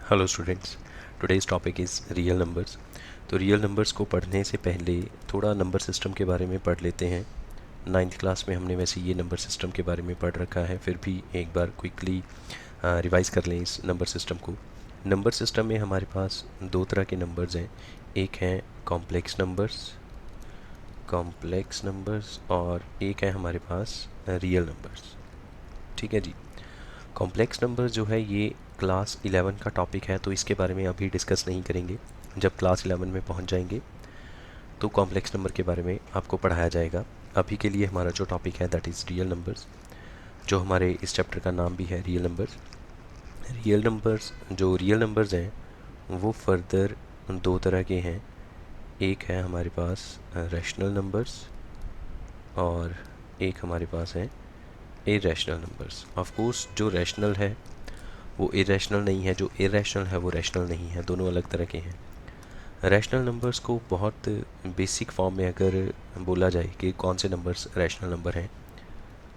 Hello students, today's topic is real numbers. तो real numbers को पढ़ने से पहले थोड़ा नंबर सिस्टम के बारे में पढ़ लेते हैं। नाइन्थ क्लास में हमने वैसे ये नंबर सिस्टम के बारे में पढ़ रखा है, फिर भी एक बार क्विकली रिवाइज़ कर लें इस नंबर सिस्टम को। नंबर सिस्टम में हमारे पास दो तरह के नंबर्स हैं। एक हैं कॉम्प्लेक्स नंबर्स और एक है हमारे पास रियल नंबर्स। ठीक है जी। कॉम्प्लेक्स नंबर जो है ये क्लास 11 का टॉपिक है, तो इसके बारे में अभी डिस्कस नहीं करेंगे। जब क्लास 11 में पहुंच जाएंगे तो कॉम्प्लेक्स नंबर के बारे में आपको पढ़ाया जाएगा। अभी के लिए हमारा जो टॉपिक है दैट इज़ रियल नंबर्स, जो हमारे इस चैप्टर का नाम भी है रियल नंबर्स। रियल नंबर्स हैं वो फर्दर दो तरह के हैं। एक है हमारे पास रैशनल नंबर्स और एक हमारे पास है इरेशनल नंबर्स। ऑफ कोर्स जो रैशनल है वो इरेशनल नहीं है, जो इरेशनल है वो रैशनल नहीं है, दोनों अलग तरह के हैं। रैशनल नंबर्स को बहुत बेसिक फॉर्म में अगर बोला जाए कि कौन से नंबर्स रैशनल नंबर हैं,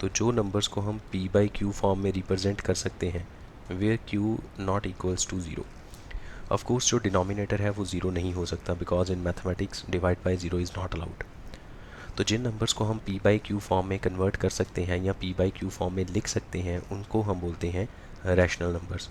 तो जो नंबर्स को हम p बाई क्यू फॉर्म में रिप्रेजेंट कर सकते हैं where q not equals to zero. Of course जो डिनोमिनेटर है वो ज़ीरो नहीं हो सकता, because in mathematics divide by zero is not allowed. तो जिन नंबर्स को हम p बाई क्यू फॉर्म में कन्वर्ट कर सकते हैं या p बाई क्यू फॉर्म में लिख सकते हैं उनको हम बोलते हैं रैशनल नंबर्स।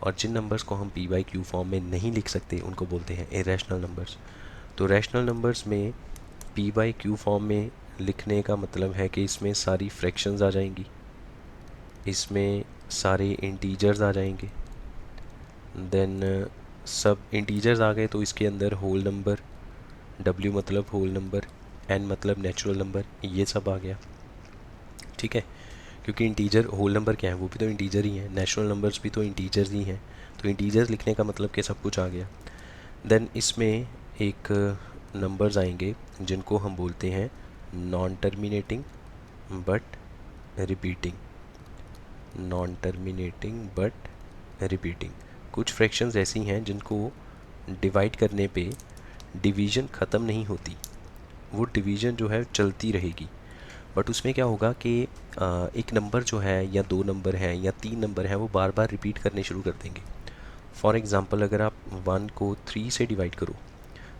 और जिन नंबर्स को हम p बाई क्यू फॉर्म में नहीं लिख सकते उनको बोलते हैं इरेशनल नंबर्स। तो रैशनल नंबर्स में p बाई क्यू फॉर्म में लिखने का मतलब है कि इसमें सारी फ्रैक्शंस आ जाएंगी, इसमें सारे इंटीजर्स आ जाएंगे। देन सब इंटीजर्स आ गए तो इसके अंदर होल नंबर, w मतलब होल नंबर, n मतलब नेचुरल नंबर, ये सब आ गया। ठीक है, क्योंकि इंटीजर होल नंबर क्या है, वो भी तो इंटीजर ही है, नेचुरल नंबर्स भी तो इंटीजर्स ही हैं। तो इंटीजर्स लिखने का मतलब कि सब कुछ आ गया। देन इसमें एक नंबर्स आएंगे जिनको हम बोलते हैं नॉन टर्मिनेटिंग बट रिपीटिंग। कुछ फ्रैक्शंस ऐसी हैं जिनको डिवाइड करने पे डिवीज़न ख़त्म नहीं होती, वो डिवीज़न जो है चलती रहेगी। बट उसमें क्या होगा कि एक नंबर जो है या दो नंबर हैं या तीन नंबर हैं वो बार बार रिपीट करने शुरू कर देंगे। फॉर एग्ज़ाम्पल अगर आप 1 को 3 से डिवाइड करो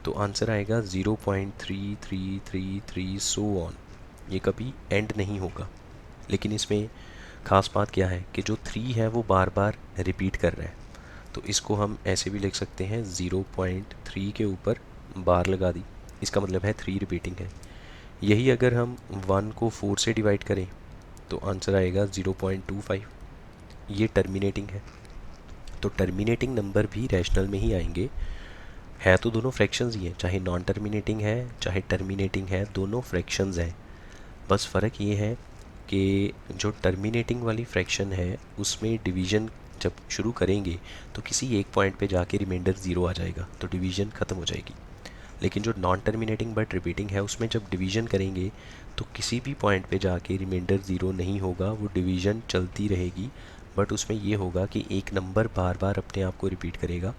तो आंसर आएगा 0.3333 सो ऑन। ये कभी एंड नहीं होगा। लेकिन इसमें ख़ास बात क्या है कि जो 3 है वो बार बार रिपीट कर रहा है, तो इसको हम ऐसे भी लिख सकते हैं 0.3 के ऊपर बार लगा दी, इसका मतलब है 3 रिपीटिंग है। यही अगर हम 1 को 4 से डिवाइड करें तो आंसर आएगा 0.25, ये टर्मिनेटिंग है। तो टर्मिनेटिंग नंबर भी रैशनल में ही आएंगे। है तो दोनों फ्रैक्शंस ही हैं, चाहे नॉन टर्मिनेटिंग है चाहे टर्मिनेटिंग है, दोनों फ्रैक्शंस हैं। बस फ़र्क ये है कि जो टर्मिनेटिंग वाली फ्रैक्शन है उसमें डिवीज़न जब शुरू करेंगे तो किसी एक पॉइंट पे जाके रिमाइंडर ज़ीरो आ जाएगा, तो डिवीज़न ख़त्म हो जाएगी। लेकिन जो नॉन टर्मिनेटिंग बट रिपीटिंग है उसमें जब डिवीज़न करेंगे तो किसी भी पॉइंट पे जाके रिमाइंडर ज़ीरो नहीं होगा, वो डिवीज़न चलती रहेगी। बट उसमें ये होगा कि एक नंबर बार बार अपने आप को रिपीट करेगा।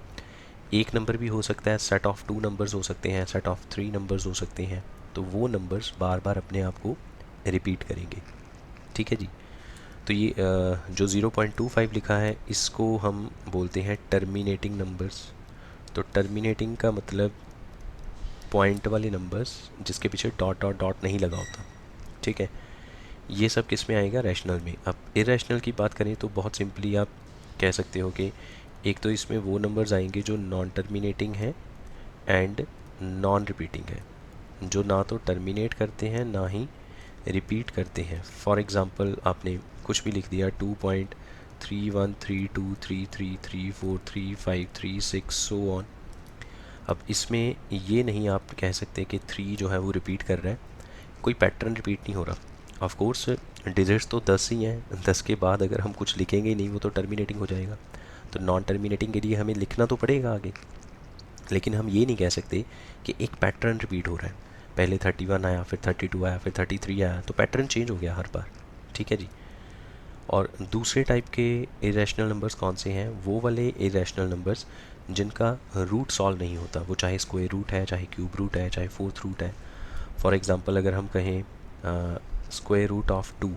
एक नंबर भी हो सकता है, सेट ऑफ टू नंबर्स हो सकते हैं, सेट ऑफ थ्री नंबर्स हो सकते हैं, तो वो नंबर्स बार बार अपने आप को रिपीट करेंगे। ठीक है जी। तो ये जो 0.25 लिखा है इसको हम बोलते हैं टर्मिनेटिंग नंबर्स। तो टर्मिनेटिंग का मतलब पॉइंट वाले नंबर्स जिसके पीछे डॉट डॉट डॉट नहीं लगा होता। ठीक है, ये सब किस में आएगा, रैशनल में। अब इरेशनल की बात करें तो बहुत सिंपली आप कह सकते हो कि एक तो इसमें वो नंबर्स आएंगे जो नॉन टर्मिनेटिंग है एंड नॉन रिपीटिंग है, जो ना तो टर्मिनेट करते हैं ना ही रिपीट करते हैं। फॉर एग्ज़ाम्पल आपने कुछ भी लिख दिया 2.313233343536 सो ऑन। अब इसमें ये नहीं आप कह सकते कि 3 जो है वो रिपीट कर रहा है, कोई पैटर्न रिपीट नहीं हो रहा। ऑफ कोर्स डिजिट्स तो 10 ही हैं, 10 के बाद अगर हम कुछ लिखेंगे ही नहीं वो तो टर्मिनेटिंग हो जाएगा। तो नॉन टर्मिनेटिंग के लिए हमें लिखना तो पड़ेगा आगे, लेकिन हम ये नहीं कह सकते कि एक पैटर्न रिपीट हो रहा है, पहले 31 आया, फिर 32 आया, फिर 33 आया, तो पैटर्न चेंज हो गया हर बार। ठीक है जी। और दूसरे टाइप के इरेशनल नंबर्स कौन से हैं, वो वाले इरेशनल नंबर्स जिनका रूट सॉल्व नहीं होता, वो चाहे स्क्वायर रूट है, चाहे क्यूब रूट है, चाहे फोर्थ रूट है। फॉर एग्ज़ाम्पल अगर हम कहें स्क्वायर रूट ऑफ 2,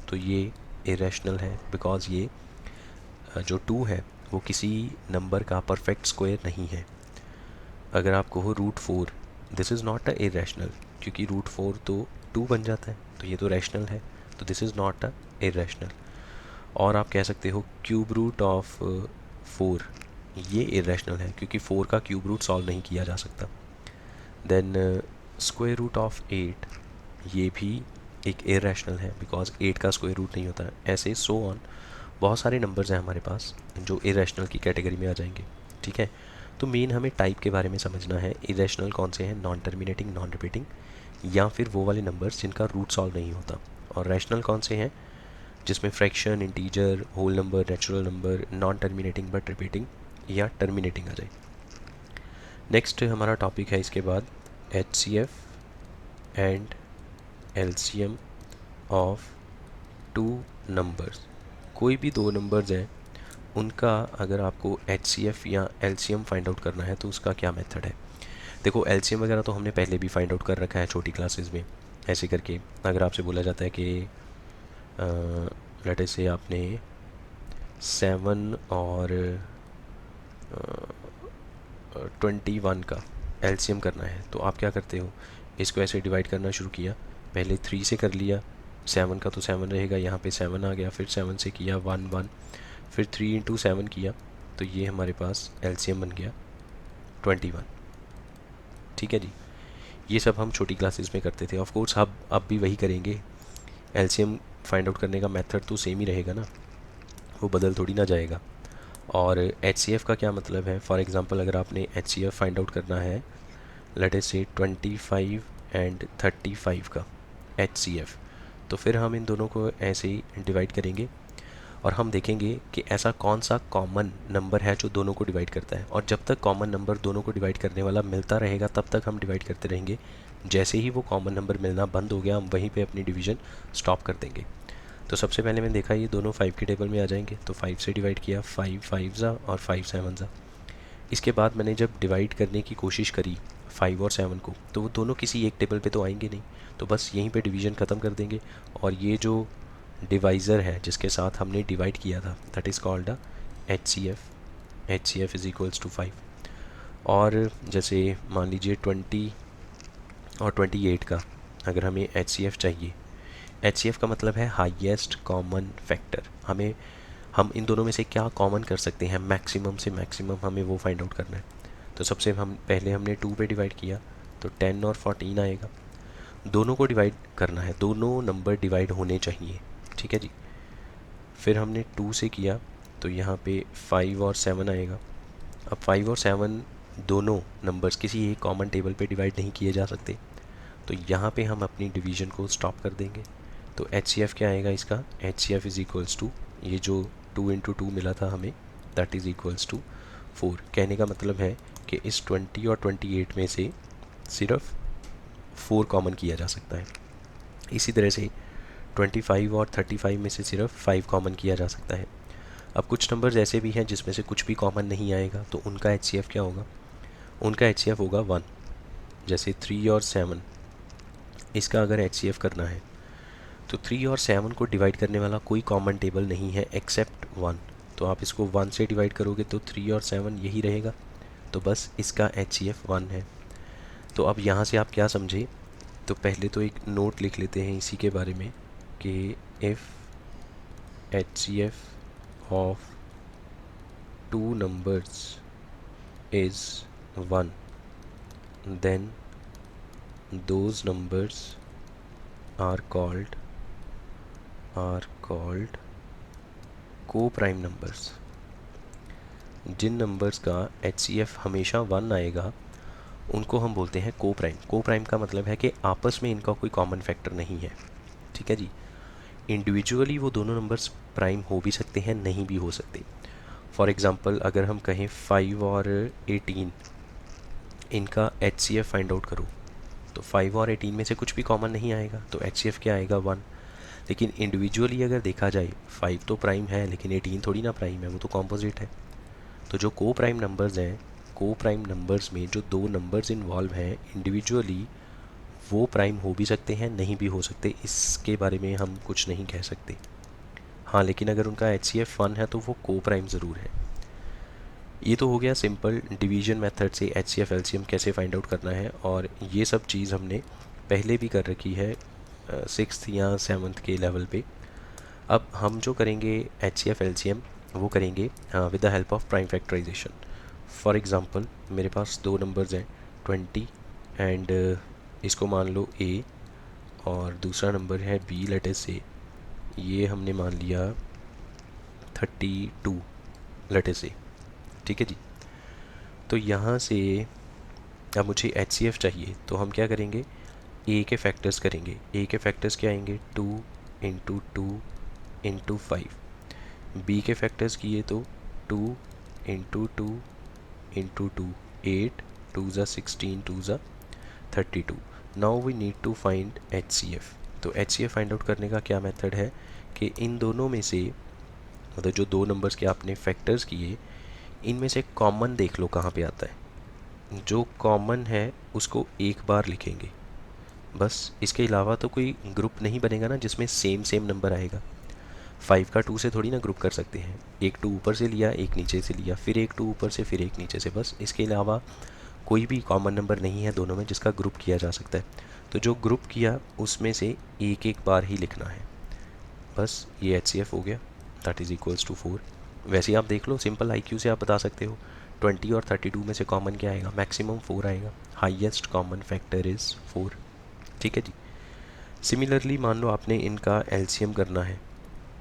तो ये इरेशनल है, बिकॉज ये जो 2 है वो किसी नंबर का परफेक्ट स्क्वायर नहीं है। अगर आप कहो √4, this is not a irrational, क्योंकि √4 तो 2 बन जाता है, तो ये तो रैशनल है, तो this is not a irrational. और आप कह सकते हो क्यूब रूट ऑफ 4, ये इरेशनल है क्योंकि 4 का क्यूब रूट सॉल्व नहीं किया जा सकता। देन स्क्वायर रूट ऑफ 8, ये भी एक इरेशनल है बिकॉज 8 का स्क्वायर रूट नहीं होता है। ऐसे सो ऑन बहुत सारे नंबर्स हैं हमारे पास जो इरेशनल की कैटेगरी में आ जाएंगे। ठीक है, तो मेन हमें टाइप के बारे में समझना है, इरेशनल कौन से हैं, नॉन टर्मिनेटिंग, नॉन रिपीटिंग, या फिर वो वाले नंबर्स जिनका रूट सॉल्व नहीं होता। और रैशनल कौन से हैं, जिसमें fraction, integer, whole number, natural number, non terminating but repeating या टर्मिनेटिंग आ जाए। नेक्स्ट हमारा टॉपिक है इसके बाद HCF and LCM of two numbers. कोई भी दो नंबर्स हैं, उनका अगर आपको HCF या LCM फाइंड आउट करना है तो उसका क्या मेथड है। देखो LCM वगैरह तो हमने पहले भी फाइंड आउट कर रखा है छोटी क्लासेस में। ऐसे करके अगर आपसे बोला जाता है कि लेट से आपने 7 और 21 का LCM करना है, तो आप क्या करते हो, इसको ऐसे डिवाइड करना शुरू किया। पहले 3 से कर लिया, 7 का तो 7 रहेगा, यहाँ पे 7 आ गया, फिर 7 से किया 1 1, फिर 3 इंटू 7 किया, तो ये हमारे पास LCM बन गया 21। ठीक है जी, ये सब हम छोटी क्लासेस में करते थे। ऑफ कोर्स अब भी वही करेंगे, LCM फाइंड आउट करने का मेथड तो सेम ही रहेगा ना, वो बदल थोड़ी ना जाएगा। और HCF का क्या मतलब है, फॉर एग्ज़ाम्पल अगर आपने HCF फाइंड आउट करना है, लेट अस से 25 एंड 35 का HCF, तो फिर हम इन दोनों को ऐसे ही डिवाइड करेंगे और हम देखेंगे कि ऐसा कौन सा कॉमन नंबर है जो दोनों को डिवाइड करता है। और जब तक कॉमन नंबर दोनों को डिवाइड करने वाला मिलता रहेगा तब तक हम डिवाइड करते रहेंगे। जैसे ही वो कॉमन नंबर मिलना बंद हो गया, हम वहीं पे अपनी डिवीज़न स्टॉप कर देंगे। तो सबसे पहले मैंने देखा ये दोनों 5 के टेबल में आ जाएंगे, तो 5 से डिवाइड किया, 5 5 ज़ा और 5 7 ज़ा। इसके बाद मैंने जब डिवाइड करने की कोशिश करी 5 और 7 को, तो वो दोनों किसी एक टेबल पे तो आएंगे नहीं, तो बस यहीं पे डिवीज़न ख़त्म कर देंगे। और ये जो डिवाइज़र है जिसके साथ हमने डिवाइड किया था, that is called a HCF। HCF is equals to 5। और जैसे मान लीजिए 20 और 28 का अगर हमें HCF चाहिए, HCF का मतलब है हाईएस्ट कॉमन फैक्टर। हम इन दोनों में से क्या कॉमन कर सकते हैं, मैक्सिमम से मैक्सिमम हमें वो फाइंड आउट करना है। तो सबसे पहले हमने 2 पे डिवाइड किया, तो 10 और 14 आएगा। दोनों को डिवाइड करना है, दोनों नंबर डिवाइड होने चाहिए। ठीक है जी, फिर हमने 2 से किया, तो यहाँ पे 5 और 7 आएगा। अब 5 और 7 दोनों नंबर्स किसी एक कॉमन टेबल पे डिवाइड नहीं किए जा सकते, तो यहाँ पे हम अपनी डिवीज़न को स्टॉप कर देंगे। तो HCF क्या आएगा इसका, HCF इज़ इक्वल्स टू, ये जो 2 इंटू 2 मिला था हमें, दैट इज़ इक्वल्स टू 4। कहने का मतलब है कि इस 20 और 28 में से सिर्फ 4 कॉमन किया जा सकता है। इसी तरह से 25 और 35 में से सिर्फ 5 कॉमन किया जा सकता है। अब कुछ नंबर्स ऐसे भी हैं जिसमें से कुछ भी कॉमन नहीं आएगा, तो उनका HCF क्या होगा, उनका HCF होगा 1। जैसे 3 और 7, इसका अगर HCF करना है तो 3 और 7 को डिवाइड करने वाला कोई कॉमन टेबल नहीं है एक्सेप्ट 1। तो आप इसको 1 से डिवाइड करोगे तो 3 और 7 यही रहेगा, तो बस इसका HCF 1 है। तो अब यहाँ से आप क्या समझे, तो पहले तो एक नोट लिख लेते हैं इसी के बारे में कि if HCF of two numbers is 1 then those numbers are called co-prime numbers। जिन नंबर्स का HCF हमेशा 1 आएगा उनको हम बोलते हैं को-प्राइम। को-प्राइम का मतलब है कि आपस में इनका कोई कॉमन फैक्टर नहीं है। ठीक है जी, इंडिविजुअली वो दोनों नंबर्स प्राइम हो भी सकते हैं, नहीं भी हो सकते। फॉर एग्ज़ाम्पल अगर हम कहें 5 और 18, इनका HCF फाइंड आउट करो, तो 5 और 18 में से कुछ भी कॉमन नहीं आएगा, तो HCF क्या आएगा 1। लेकिन इंडिविजुअली अगर देखा जाए 5 तो प्राइम है लेकिन 18 थोड़ी ना प्राइम है, वो तो कॉम्पोजिट है। तो जो को प्राइम नंबर्स हैं, को प्राइम नंबर्स में जो दो नंबर्स इन्वॉल्व हैं इंडिविजुअली, वो प्राइम हो भी सकते हैं, नहीं भी हो सकते, इसके बारे में हम कुछ नहीं कह सकते। हाँ, लेकिन अगर उनका HCF 1 है तो वो को प्राइम ज़रूर है। ये तो हो गया सिंपल डिवीजन मेथड से HCF LCM कैसे फाइंड आउट करना है, और ये सब चीज़ हमने पहले भी कर रखी है 6th या 7th के लेवल पे। अब हम जो करेंगे HCF LCM वो करेंगे with the help of prime factorisation. For example मेरे पास दो नंबर्स हैं 20 एंड इसको मान लो A, और दूसरा नंबर है B, लेट अस से ये हमने मान लिया 32, लेट अस से। ठीक है जी। तो यहाँ से अब मुझे HCF चाहिए, तो हम क्या करेंगे, A के फैक्टर्स करेंगे। A के फैक्टर्स क्या आएंगे, 2 इंटू 2 इंटू 5। B के फैक्टर्स किए तो 2 इंटू 2 इंटू 2, 8, 2 ज़ा 16, 2 ज़ा 32। Now we need to find HCF। तो HCF फाइंड आउट करने का क्या मेथड है कि इन दोनों में से, मतलब जो दो नंबर्स के आपने फैक्टर्स किए, इनमें से कॉमन देख लो कहाँ पे आता है। जो कॉमन है उसको एक बार लिखेंगे बस। इसके अलावा तो कोई ग्रुप नहीं बनेगा ना जिसमें सेम सेम नंबर आएगा। 5 का 2 से थोड़ी ना ग्रुप कर सकते हैं, एक 2 ऊपर से लिया, एक नीचे से लिया, फिर एक 2 ऊपर से, फिर एक नीचे से, बस। इसके अलावा कोई भी कॉमन नंबर नहीं है दोनों में जिसका ग्रुप किया जा सकता है। तो जो ग्रुप किया उसमें से एक एक बार ही लिखना है बस। ये HCF हो गया, दैट इज़ इक्वल्स टू 4। वैसे ही आप देख लो, सिंपल IQ से आप बता सकते हो 20 और 32 में से कॉमन क्या आएगा, मैक्सिमम 4 आएगा। Highest common factor is 4। ठीक है जी। सिमिलरली मान लो आपने इनका LCM करना है,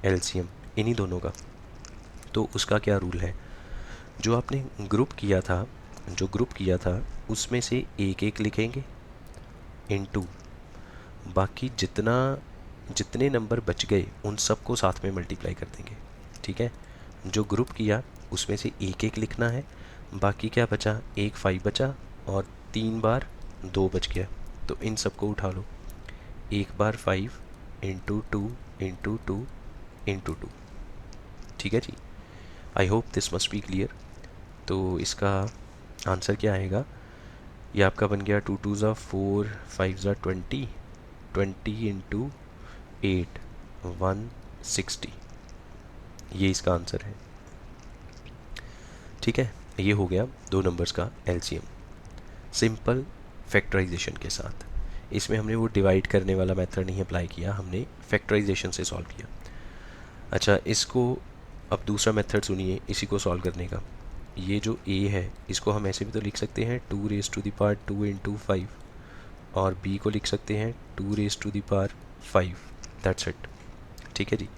LCM इन्हीं दोनों का, तो उसका क्या रूल है, जो आपने ग्रुप किया था, जो ग्रुप किया था उसमें से एक एक लिखेंगे इनटू बाकी जितने नंबर बच गए उन सबको साथ में मल्टीप्लाई कर देंगे। ठीक है। जो ग्रुप किया उसमें से एक एक लिखना है, बाकी क्या बचा, एक 5 बचा और 3 बार 2 बच गया, तो इन सबको उठा लो। एक बार 5 इंटू 2 इंटू 2 इंटू 2। ठीक है जी। I hope this must be clear. तो इसका आंसर क्या आएगा, ये आपका बन गया 2 2 ज़ा 4, 5 ज़ा 20, 20 इंटू 8, 160। ये इसका आंसर है। ठीक है। ये हो गया दो नंबर्स का LCM सिंपल फैक्टराइजेशन के साथ। इसमें हमने वो डिवाइड करने वाला मेथड नहीं अप्लाई किया, हमने फैक्टराइजेशन से सॉल्व किया। अच्छा, इसको अब दूसरा मेथड सुनिए इसी को सॉल्व करने का। ये जो A है इसको हम ऐसे भी तो लिख सकते हैं 2 raise to the power 2 into 5, और B को लिख सकते हैं 2 raise to the power 5, that's it. ठीक है जी।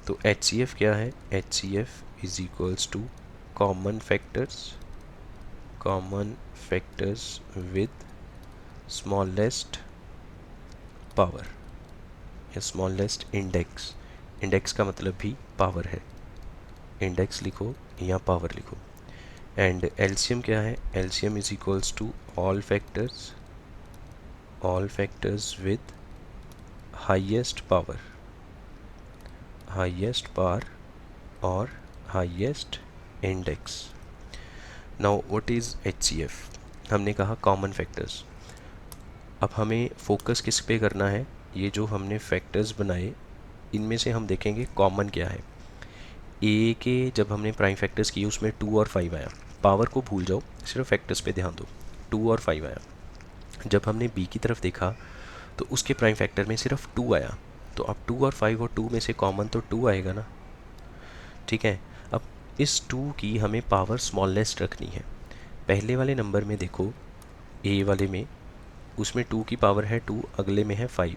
तो HCF क्या है, HCF is equals to common factors with smallest power या स्मॉलेस्ट इंडेक्स। इंडेक्स का मतलब भी पावर है, इंडेक्स लिखो या पावर लिखो। एंड LCM क्या है, LCM is equals to all factors with highest power और highest index. Now what is HCF, हमने कहा कॉमन फैक्टर्स। अब हमें फोकस किस पे करना है, ये जो हमने फैक्टर्स बनाए इनमें से हम देखेंगे कॉमन क्या है। A के जब हमने प्राइम फैक्टर्स किए उसमें 2 और 5 आया, पावर को भूल जाओ, सिर्फ फैक्टर्स पे ध्यान दो। 2 और 5 आया। जब हमने B की तरफ देखा तो उसके प्राइम फैक्टर में सिर्फ 2 आया, तो अब 2 और 5 और 2 में से कॉमन तो 2 आएगा ना। ठीक है। अब इस 2 की हमें पावर स्मॉलेस्ट रखनी है। पहले वाले नंबर में देखो, A वाले में, उसमें 2 की पावर है 2, अगले में है 5,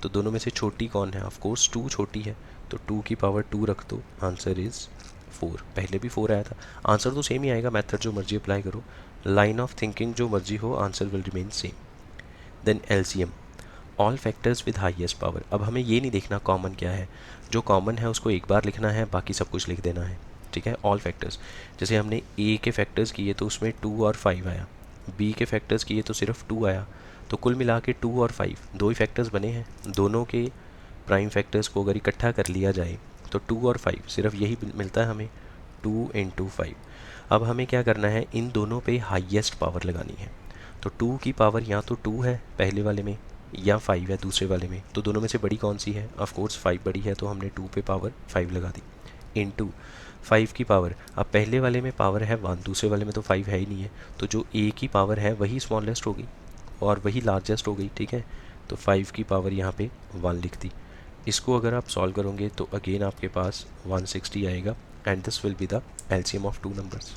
तो दोनों में से छोटी कौन है, ऑफ कोर्स 2 छोटी है, तो 2 की पावर 2 रख दो, आंसर इज़ 4। पहले भी 4 आया था, आंसर तो सेम ही आएगा, मेथड जो मर्जी अप्लाई करो, लाइन ऑफ थिंकिंग जो मर्जी हो, answer will remain same. Then LCM, all factors with highest power. अब हमें ये नहीं देखना कॉमन क्या है, जो कॉमन है उसको एक बार लिखना है, बाकी सब कुछ लिख देना है। ठीक है। ऑल फैक्टर्स, जैसे हमने A के फैक्टर्स किए तो उसमें 2 और 5 आया, B के फैक्टर्स किए तो सिर्फ 2 आया, तो कुल मिला के 2 और 5 दो ही फैक्टर्स बने हैं। दोनों के प्राइम फैक्टर्स को अगर इकट्ठा कर लिया जाए तो 2 और 5 सिर्फ यही मिलता है हमें, 2 इंटू 5। अब हमें क्या करना है, इन दोनों पे हाईएस्ट पावर लगानी है। तो 2 की पावर या तो 2 है पहले वाले में या 5 है दूसरे वाले में, तो दोनों में से बड़ी कौन सी है, ऑफ कोर्स 5 बड़ी है, तो हमने 2 पे पावर 5 लगा दी, इनटू 5 की पावर, अब पहले वाले में पावर है 1, दूसरे वाले में तो 5 है ही नहीं है, तो जो a की पावर है वही स्मॉलेस्ट होगी और वही लार्जेस्ट हो गई, ठीक है। तो 5 की पावर यहाँ पे 1 लिख दी। इसको अगर आप सॉल्व करोगे तो अगेन आपके पास 160 आएगा and this will be the LCM of two numbers.